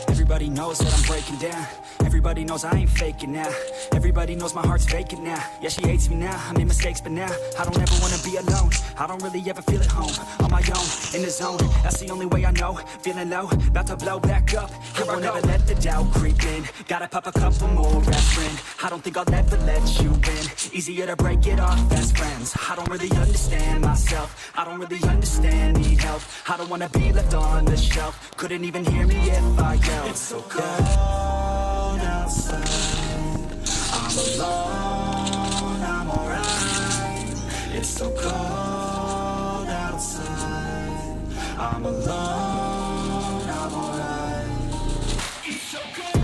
Everybody knows that I'm breaking down. Everybody knows I ain't faking now. Everybody knows my heart's faking now. Yeah, she hates me now, I made mistakes, but now I don't ever wanna be alone. I don't really ever feel at home. On my own, in the zone, that's the only way I know. Feeling low, about to blow back up. I won't ever let the doubt creep in. Gotta pop a couple more aspirin. I don't think I'll ever let you in. Easier to break it off best friends. I don't really understand myself. I don't really understand, need help. I don't wanna be left on the shelf. Couldn't even hear me if I yelled. It's so cold outside. I'm alone, I'm alright. It's so cold outside. I'm alone, I'm alright. It's so cold.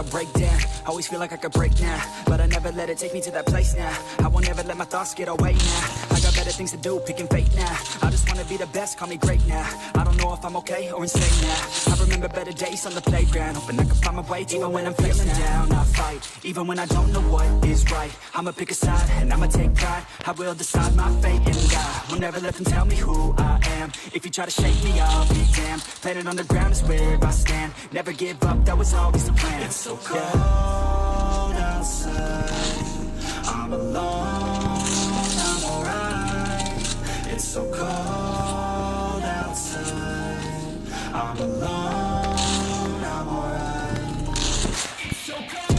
Break down, always feel like I could break now, but I never let it take me to that place now. I won't ever let my thoughts get away now. I got better things to do, picking fate now. I just wanna be the best, call me great now. I don't know if I'm okay or insane now. I remember better days on the playground, hoping I can find my way. Even when I'm feeling down, I fight. Even when I don't know what is right, I'ma pick a side and I'ma take pride. I will decide my fate and die. Will never let them tell me who I am. If you try to shake me, I'll be damned. Planet on the ground is where I stand. Never give up, that was always the plan. It's so cold outside. I'm alone, I'm alright. It's so cold outside. I'm alone, I'm alright. It's so cold.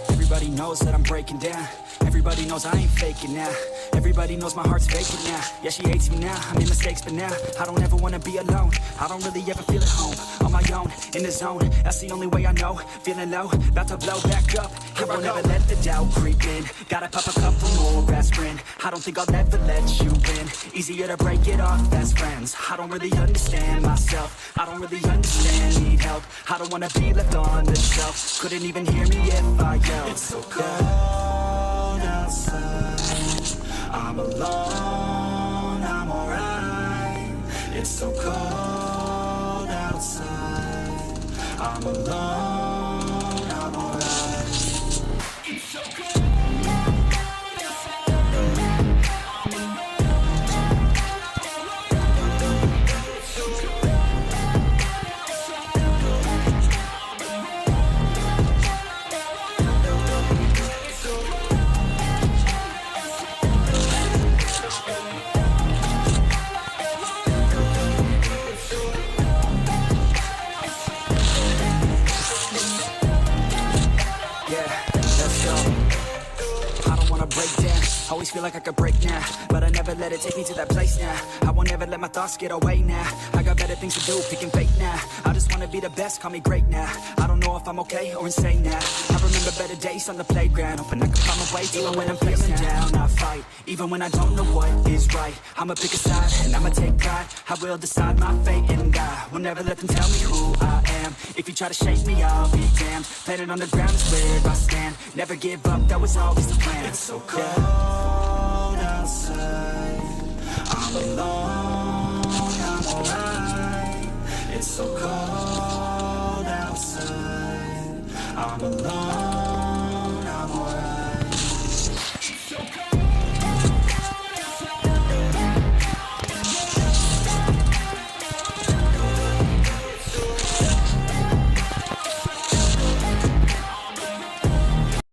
Everybody knows that I'm breaking down. Everybody knows I ain't faking now. Everybody knows my heart's faking now. Yeah, she hates me now, I made mistakes, but now I don't ever wanna be alone. I don't really ever feel at home. On my own, in the zone, that's the only way I know. Feeling low, about to blow back up. I won't ever let the doubt creep in. Gotta pop a couple more aspirin. I don't think I'll ever let you in. Easier to break it off best friends. I don't really understand myself. I don't really understand, need help. I don't wanna be left on the shelf. Couldn't even hear me if I yelled. It's so cold outside. I'm alone, I'm alright. It's so cold outside. I'm alone, I'm alright. It's so cold. Always feel like I could break now, but I never let it take me to that place now. I won't ever let my thoughts get away now. I got better things to do, picking fate now. I just wanna be the best, call me great now. I don't know if I'm okay or insane now. I remember better days on the playground, hoping I can find my way. Even when I'm feeling down, I fight. Even when I don't know what is right, I'ma pick a side and I'ma take pride. I will decide my fate and die. Will never let them tell me who I am. If you try to shake me, I'll be damned. Planet on the ground is where I stand. Never give up, that was always the plan. It's so cold outside. I'm alone, I'm alright. so cold outside. I'm alone